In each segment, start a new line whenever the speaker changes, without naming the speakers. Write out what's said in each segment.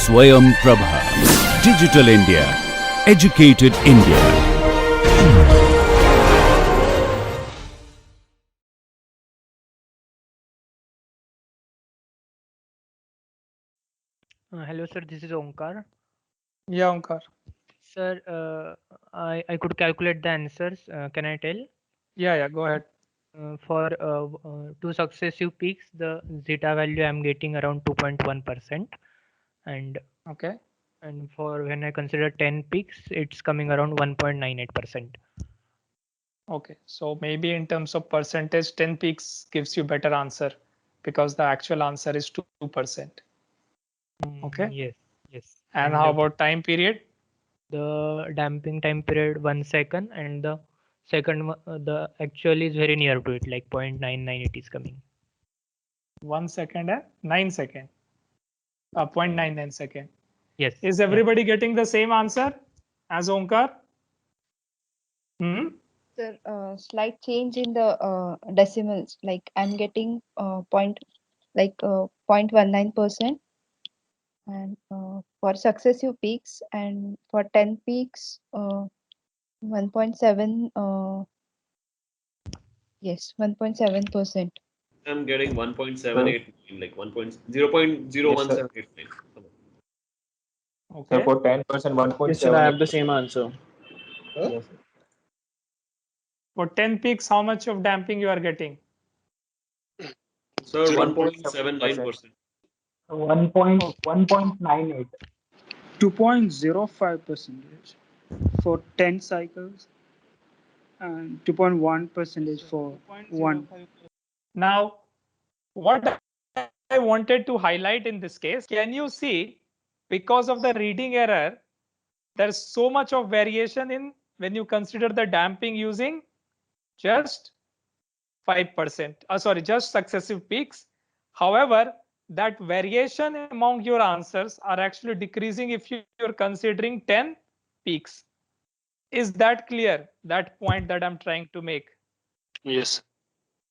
Swayam Prabha. Digital India. Educated India.
Hello, sir. This is Omkar.
Yeah, Omkar.
Sir, I could calculate the answers. Can I tell?
Yeah, go ahead.
For two successive peaks, the zeta value I'm getting around 2.1%, and
Okay.
for when I consider 10 peaks, it's coming around 1.98%.
Okay. So maybe in terms of percentage, 10 peaks gives you better answer because the actual answer is 2%. Okay.
Yes, yes.
And
And
how about time period?
the damping time period 1 second, and the the actual is very near to it, like 0.99 it is coming.
1 second and 9 second. 0.99 second.
Yes.
Is
Yeah.
everybody getting the same answer as Omkar? Hmm?
Sir, slight change in the decimals. Like I'm getting point like 0.19%, and for successive peaks, and for 10 peaks 1.7 yes 1.7%.
I'm getting
Sir,
1.789, like
yes, sir.
0.01789.
Sir,
Okay.
for 10%,
Yes, sir, I have the
1.78%.
same answer.
Yes, sir.
For 10 peaks, how much of damping you are getting?
Sir,
1.78%.
1.79%.
1.98.
2.05% for 10 cycles and 2.1% for one.
Now, what I wanted to highlight in this case, can you see because of the reading error, there's so much of variation in when you consider the damping using just 5%, sorry, just successive peaks. However, that variation among your answers are actually decreasing if you're considering 10 peaks. Is that clear? That point that I'm trying to make.
Yes.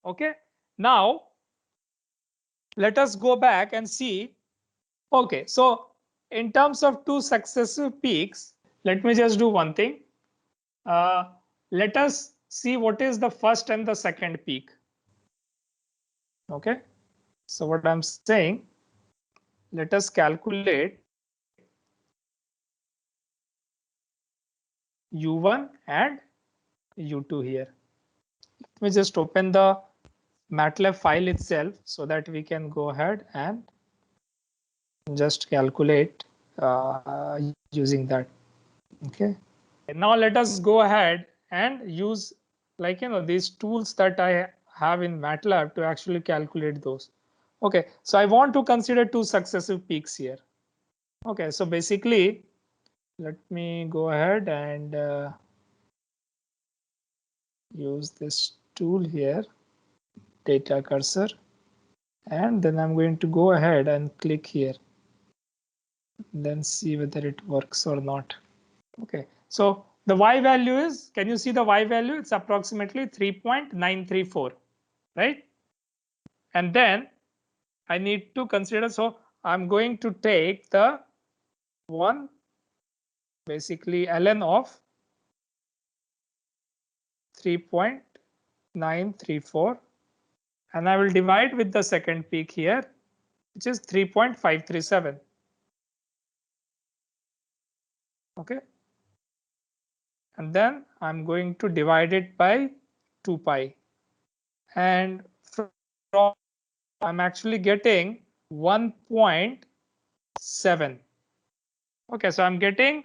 Okay. Now, let us go back and see. Okay, so in terms of two successive peaks, let me just do one thing. Let us see what is the first and the second peak. Okay, so what I'm saying, let us calculate U1 and U2 here. Let me just open the MATLAB file itself so that we can go ahead and just calculate using that. Okay. Now let us go ahead and use these tools that I have in MATLAB to actually calculate those. Okay, so I want to consider two successive peaks here. Okay, so basically, let me go ahead and use this tool here, data cursor, and then I'm going to go ahead and click here, then see whether it works or not. Okay, so the y value is, can you see the y value? It's approximately 3.934, right? And then I need to consider, so I'm going to take the one, basically ln of 3.934, and I will divide with the second peak here, which is 3.537. Okay. And then I'm going to divide it by 2 pi. And from I'm actually getting 1.7. Okay, so I'm getting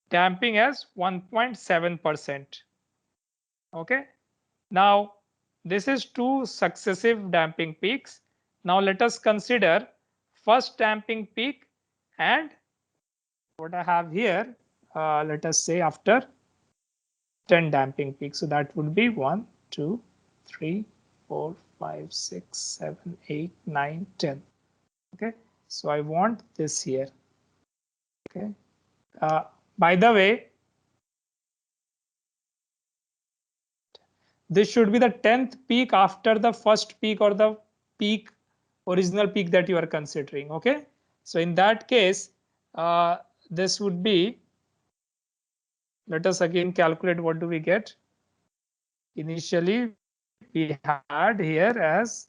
damping as 1.7%. Okay, now this is two successive damping peaks. Now let us consider first damping peak and what I have here, let us say after 10 damping peaks. So that would be 1, 2, 3, 4, 5, 6, 7, 8, 9, 10. Okay, so I want this here. Okay, by the way, this should be the 10th peak after the first peak or the peak, original peak that you are considering. Okay, so in that case, this would be, let us again calculate what do we get. Initially, we had here as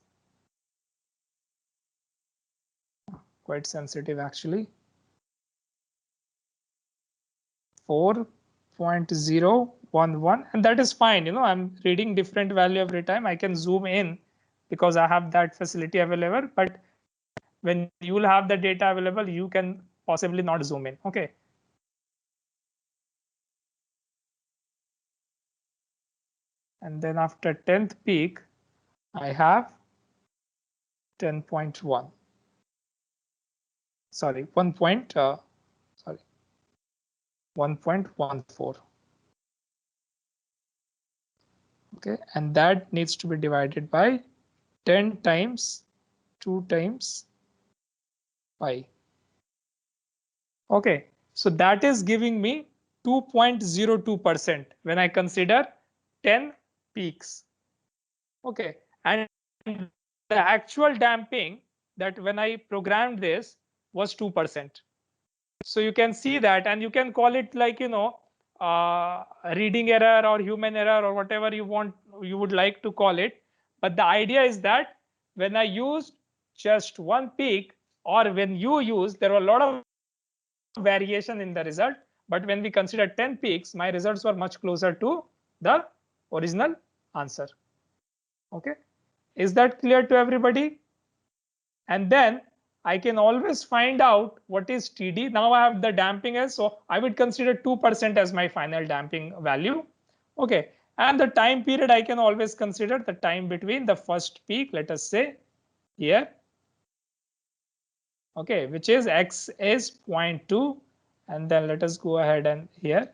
quite sensitive actually. 4.011, and that is fine. I'm reading different value every time. I can zoom in because I have that facility available. But when you will have the data available, you can possibly not zoom in. Okay. And then after 10th peak, I have 10.1. Sorry, 1.14. Okay, and that needs to be divided by 10 times 2 times pi. Okay, so that is giving me 2.02% when I consider 10 peaks. Okay, and the actual damping that when I programmed this was 2%. So you can see that, and you can call it like, reading error or human error or whatever you would like to call it. But the idea is that when I used just one peak, or when you use, there were a lot of variation in the result. But when we consider 10 peaks, my results were much closer to the original answer. Okay, is that clear to everybody? And then I can always find out what is TD. Now I have the damping as, so I would consider 2% as my final damping value. Okay, and the time period, I can always consider the time between the first peak, let us say here. Okay, which is x is 0.2, and then let us go ahead and here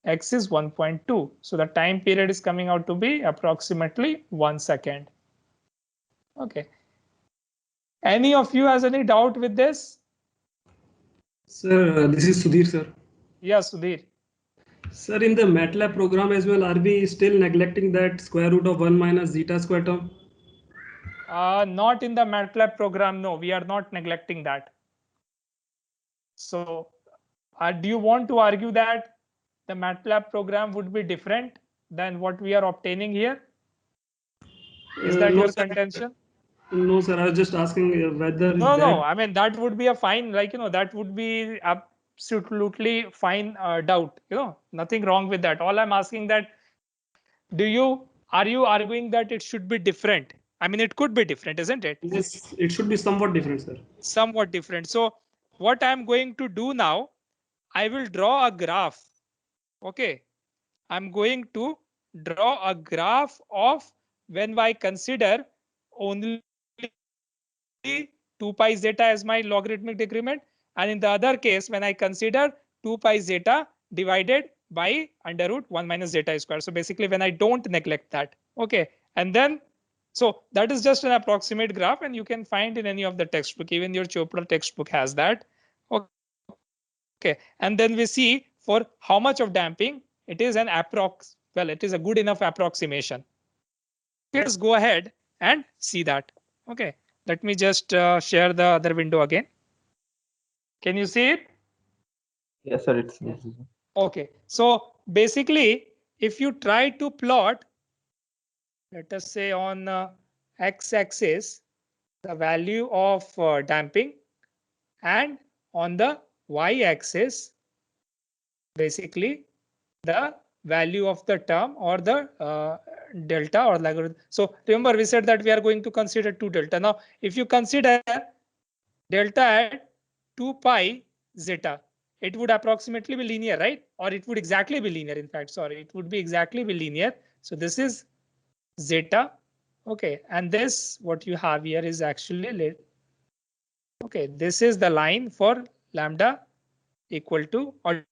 x is 1.2. So the time period is coming out to be approximately 1 second. Okay. Any of you has any doubt with this?
Sir, this is Sudhir, sir.
Yeah, Sudhir.
Sir, in the MATLAB program as well, are we still neglecting that square root of 1 minus zeta square term?
Not in the MATLAB program. No, we are not neglecting that. So do you want to argue that the MATLAB program would be different than what we are obtaining here? Is that
No,
your
sir.
contention?
No, sir. I was just asking whether
No. I mean, that would be a fine, that would be absolutely fine doubt. Nothing wrong with that. All I'm asking that, are you arguing that it should be different? I mean, it could be different, isn't it?
Yes, it should be somewhat different, sir.
Somewhat different. So what I'm going to do now, I will draw a graph. Okay, I'm going to draw a graph of when I consider only 2 pi zeta as my logarithmic decrement, and in the other case when I consider 2 pi zeta divided by under root 1 minus zeta square. So basically when I don't neglect that. Okay, and then so that is just an approximate graph, and you can find in any of the textbook. Even your Chopra textbook has that. Okay, and then we see for how much of damping it is an approx. Well, it is a good enough approximation. Let's go ahead and see that. Okay, let me just share the other window again. Can you see it?
Yes, sir. It's
Okay, so basically, if you try to plot, let us say on x-axis, the value of damping, and on the y-axis, basically the value of the term or the delta or logarithm. So remember, we said that we are going to consider 2 delta. Now, if you consider delta at 2 pi zeta, it would approximately be linear, right? Or it would exactly be linear. In fact, sorry, it would be exactly be linear. So this is zeta. Okay, and this what you have here is actually okay. This is the line for lambda equal to, or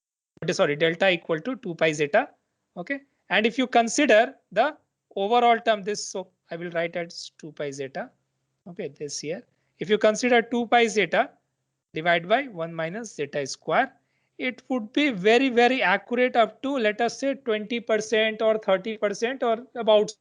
sorry, delta equal to 2 pi zeta. Okay, and if you consider the overall term, this, so I will write as 2 pi zeta. Okay, this here. If you consider 2 pi zeta divided by 1 minus zeta square, it would be very, very accurate up to, let us say 20% or 30% or about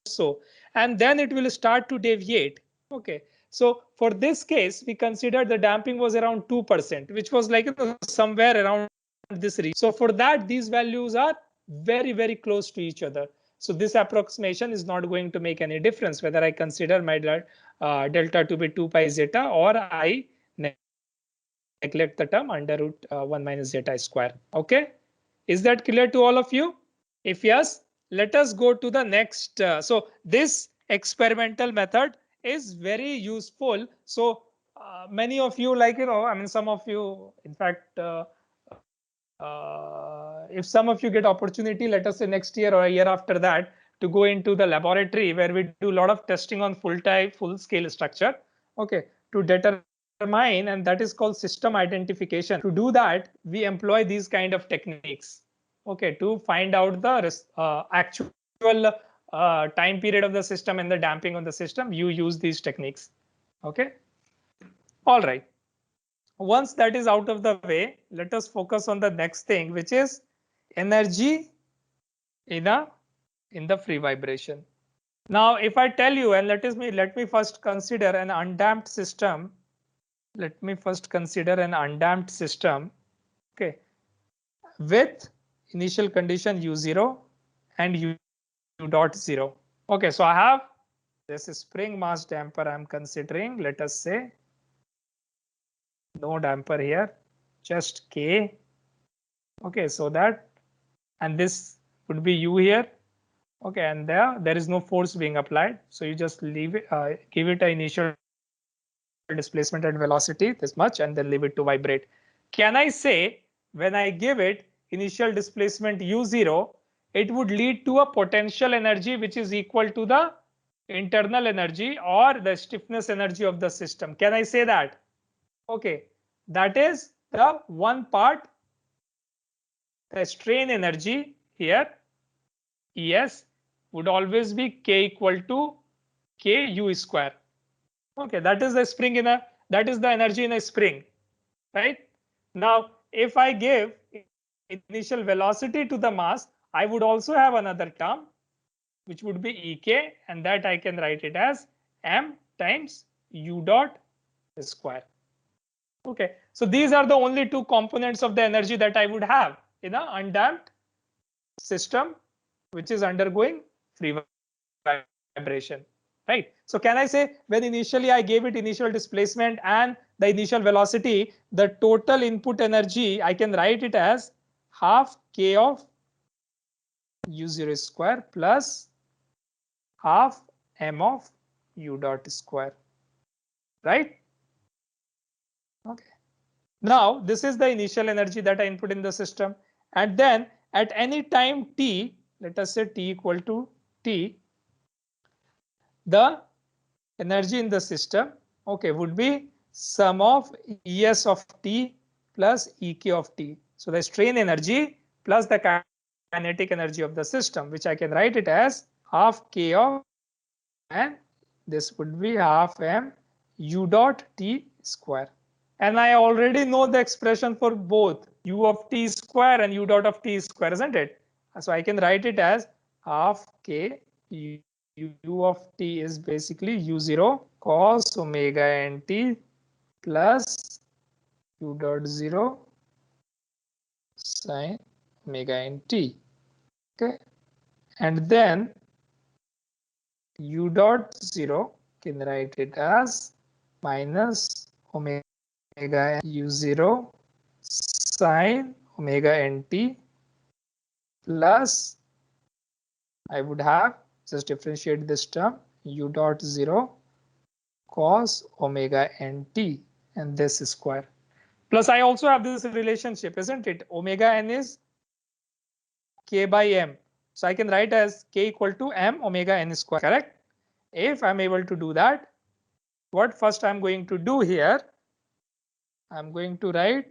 so. And then it will start to deviate. Okay, so for this case, we considered the damping was around 2%, which was like somewhere around this region. So for that, these values are very, very close to each other. So this approximation is not going to make any difference whether I consider my delta to be 2 pi zeta or I neglect the term under root 1 minus zeta square. Okay, is that clear to all of you? If yes, let us go to the next. So this experimental method is very useful. So many of you, like, I mean, some of you, in fact, if some of you get opportunity, let us say next year or a year after that, to go into the laboratory where we do a lot of testing on full scale structure, okay, to determine, and that is called system identification. To do that, we employ these kind of techniques, okay, to find out the actual time period of the system and the damping of the system. You use these techniques, okay. All right. Once that is out of the way, let us focus on the next thing, which is energy in the free vibration. Now, if I tell you, and let me first consider an undamped system. Let me first consider an undamped system, okay, with initial condition u0 and u dot 0. Okay, so I have this spring mass damper I'm considering. Let us say no damper here, just K. Okay, so that, and this would be U here. Okay, and there is no force being applied. So you just leave it, give it an initial displacement and velocity this much, and then leave it to vibrate. Can I say when I give it initial displacement U0, it would lead to a potential energy which is equal to the internal energy or the stiffness energy of the system? Can I say that? Okay, that is the one part. The strain energy here, ES, would always be K equal to KU square. Okay, that is the that is the energy in a spring, right? Now, if I give initial velocity to the mass, I would also have another term, which would be EK, and that I can write it as M times U dot square. Okay, so these are the only two components of the energy that I would have in an undamped system which is undergoing free vibration, right? So can I say when initially I gave it initial displacement and the initial velocity, the total input energy, I can write it as half K of U0 square plus half M of U dot square, right? Okay. Now this is the initial energy that I input in the system, and then at any time t, let us say t equal to t, the energy in the system, okay, would be sum of ES of t plus EK of t. So the strain energy plus the kinetic energy of the system, which I can write it as half K of, and this would be half M U dot t square. And I already know the expression for both U of t square and U dot of t square, isn't it? So I can write it as half K U of t is basically U0 cos omega nt plus U dot 0 sin omega nt. Okay, and then U dot 0 can write it as minus omega U0 sin omega nt plus, I would have just differentiate this term, U dot 0 cos omega nt, and this square. Plus I also have this relationship, isn't it? Omega n is K by M. So I can write as K equal to M omega n square, correct? If I'm able to do that, what first I'm going to do here, I'm going to write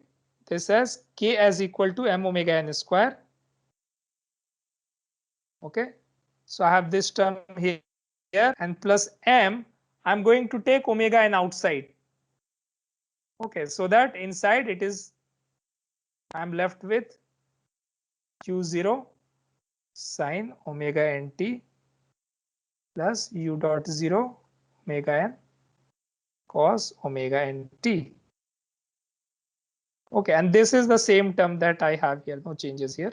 this as K as equal to M omega n square. Okay, so I have this term here and plus M, I'm going to take omega n outside. Okay, so that inside it is, I'm left with Q0 sin omega nt plus U dot 0 omega n cos omega nt. Okay, and this is the same term that I have here, no changes here.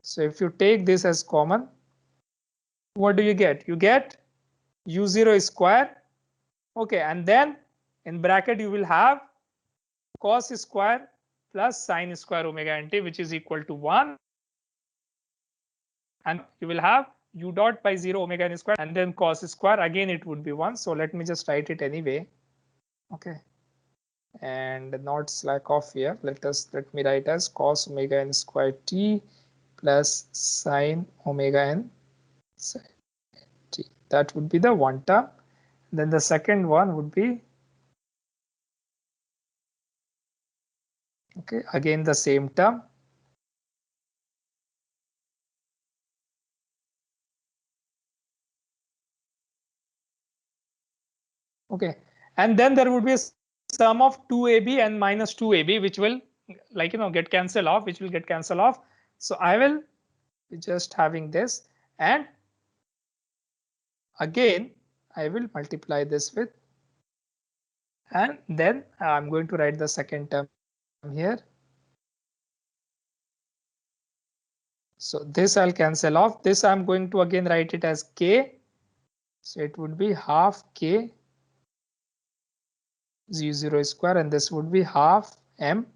So if you take this as common, what do you get? You get u0 square. Okay, and then in bracket you will have cos square plus sine square omega nt, which is equal to 1. And you will have u dot by 0 omega n square, and then cos square, again it would be 1. So let me just write it anyway. Okay, and not slack off here. Let me write as cos omega n square t plus sine omega n sine t. That would be the one term. Then the second one would be, okay, again the same term. Okay, and then there would be a sum of 2ab and minus 2ab, which will, like, get cancelled off, which will get cancelled off. So I will be just having this, and again I will multiply this with, and then I'm going to write the second term here. So this I'll cancel off. This I'm going to again write it as k. So it would be half k z0 square, and this would be half m.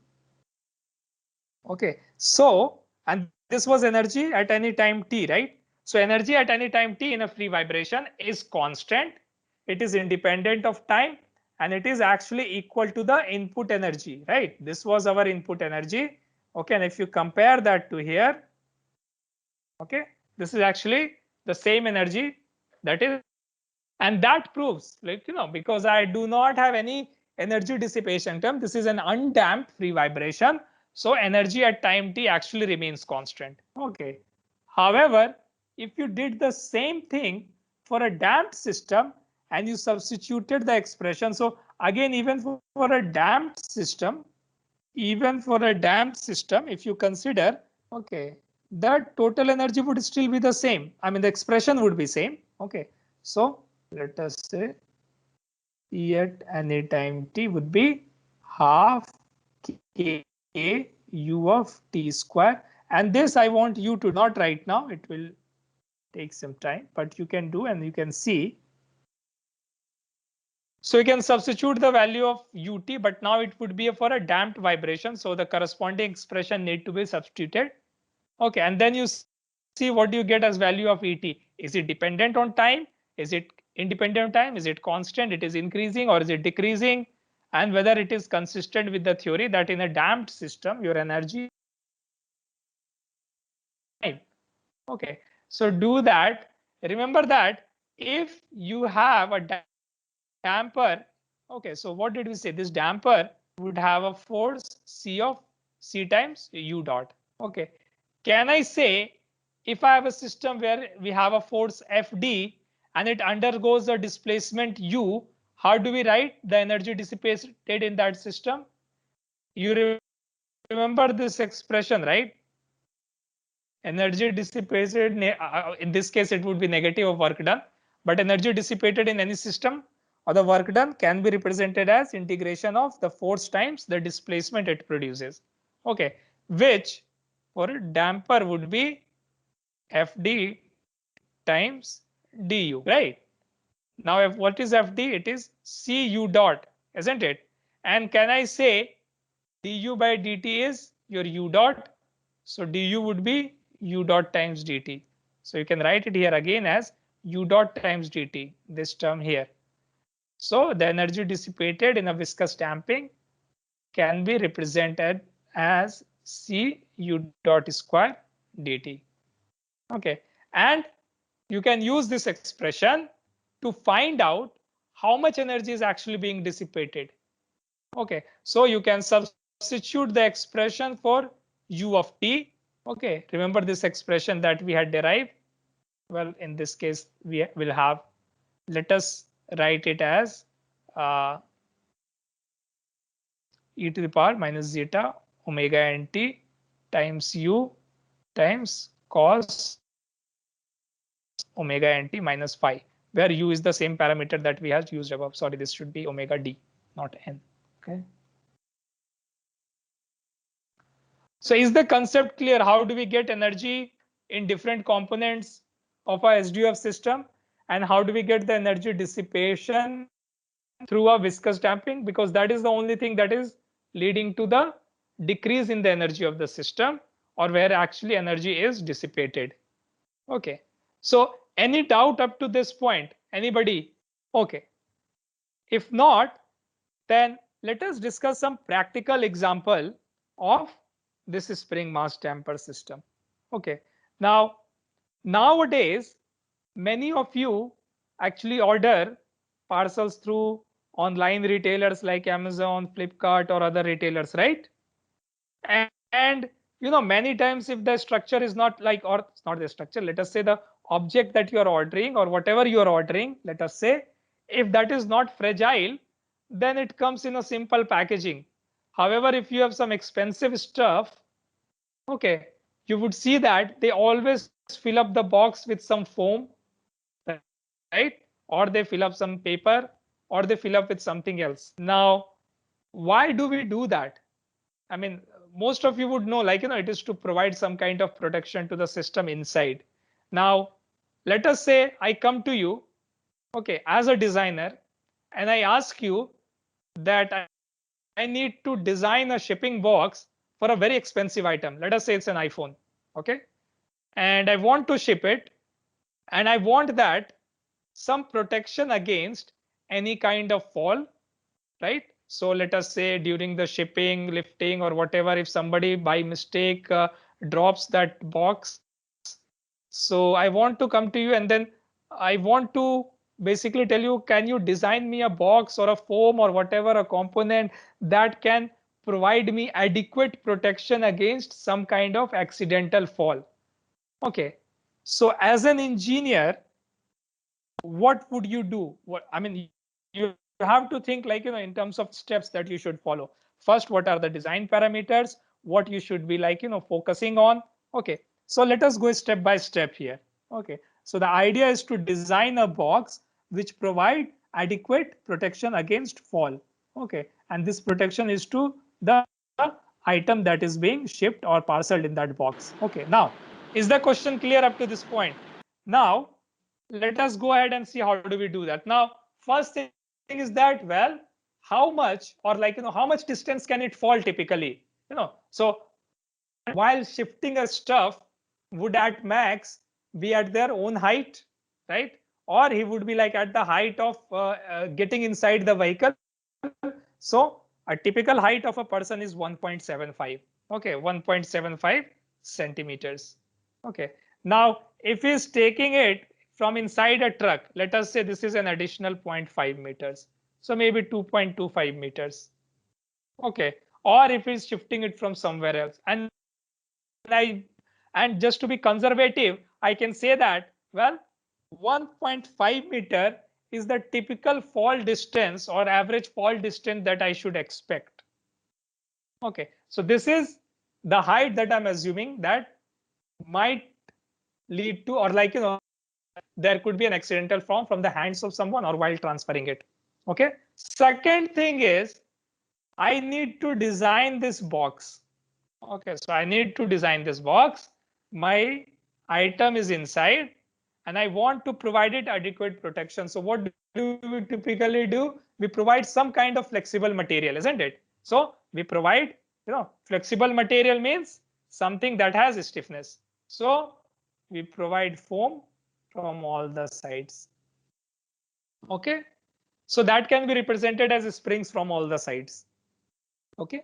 Okay, so, and this was energy at any time t, right? So energy at any time t in a free vibration is constant. It is independent of time, and it is actually equal to the input energy, right? This was our input energy. Okay, and if you compare that to here, okay, this is actually the same energy that is, and that proves, like, because I do not have any energy dissipation term, this is an undamped free vibration. So energy at time t actually remains constant. Okay. However, if you did the same thing for a damped system and you substituted the expression, so again, even for a damped system, if you consider, okay, the total energy would still be the same. I mean, the expression would be same. Okay, so let us say E at any time t would be half k u of t square, and this I want you to not write now. It will take some time, but you can do, and you can see. So you can substitute the value of ut, but now it would be for a damped vibration. So the corresponding expression need to be substituted. Okay, and then you see what do you get as value of et. Is it dependent on time? Is it independent of time? Is it constant? It is increasing or is it decreasing? And whether it is consistent with the theory that in a damped system, your energy. Okay, so do that. Remember that if you have a damper, okay, so what did we say? This damper would have a force C times u dot. Okay, can I say if I have a system where we have a force Fd and it undergoes a displacement u, how do we write the energy dissipated in that system? You remember this expression, right? Energy dissipated, in this case it would be negative of work done, but energy dissipated in any system or the work done can be represented as integration of the force times the displacement it produces. Okay, which for a damper would be Fd times du, right? Now what is Fd? It is Cu dot, isn't it? And can I say du by dt is your u dot? So du would be u dot times dt. So you can write it here again as u dot times dt, this term here. So the energy dissipated in a viscous damping can be represented as C u dot square dt. Okay, and you can use this expression to find out how much energy is actually being dissipated. Okay, so you can substitute the expression for u of t. Okay, remember this expression that we had derived? Well, in this case, we will have, let us write it as e to the power minus zeta omega nt times u times cos omega nt minus phi. where u is the same parameter that we have used above. Sorry, this should be omega d, not n. Okay. So is the concept clear? How do we get energy in different components of a SDOF system? And how do we get the energy dissipation through a viscous damping? Because that is the only thing that is leading to the decrease in the energy of the system, or where actually energy is dissipated. Okay. So any doubt up to this point? Anybody? Okay. If not, then let us discuss some practical example of this spring mass damper system. Okay. Now, nowadays, many of you actually order parcels through online retailers like Amazon, Flipkart, or other retailers, right? And you know, many times if the structure is not like, or it's not the structure, let us say the object that you are ordering or whatever you are ordering, let us say, if that is not fragile, then it comes in a simple packaging. However, if you have some expensive stuff, okay, you would see that they always fill up the box with some foam, right? Or they fill up some paper, or they fill up with something else. Now, why do we do that? I mean, most of you would know, like, you know, it is to provide some kind of protection to the system inside. Now, let us say I come to you, okay, as a designer, and I ask you that I need to design a shipping box for a very expensive item. Let us say it's an iPhone, okay? And I want to ship it, and I want that some protection against any kind of fall, right? So let us say during the shipping, lifting, or whatever, if somebody by mistake drops that box, so I want to come to you and then I want to basically tell you, can you design me a box or a foam or whatever, a component that can provide me adequate protection against some kind of accidental fall? Okay. So as an engineer, what would you do? What I mean, you have to think, like, you know, in terms of steps that you should follow. First, what are the design parameters? What you should be, like, you know, focusing on. Okay, so let us go step by step here. Okay, so the idea is to design a box which provide adequate protection against fall. Okay, and this protection is to the item that is being shipped or parceled in that box. Okay, now is the question clear up to this point? Now let us go ahead and see how do we do that. Now, first thing is that, well, how much, or like, you know, how much distance can it fall typically? You know, so while shifting a stuff would at max be at their own height, right? Or he would be like at the height of getting inside the vehicle. So a typical height of a person is 1.75. Okay, 1.75 centimeters. Okay, now if he's taking it from inside a truck, let us say this is an additional 0.5 meters. So maybe 2.25 meters. Okay, or if he's shifting it from somewhere else. And just to be conservative, I can say that, well, 1.5 meter is the typical fall distance or average fall distance that I should expect. Okay, so this is the height that I'm assuming that might lead to, or like, you know, there could be an accidental fall from the hands of someone or while transferring it. Okay, second thing is I need to design this box. Okay, so I need to design this box. My item is inside and I want to provide it adequate protection. So what do we typically do? We provide some kind of flexible material, isn't it? So we provide, you know, flexible material means something that has stiffness. So we provide foam from all the sides. Okay, so that can be represented as springs from all the sides. Okay,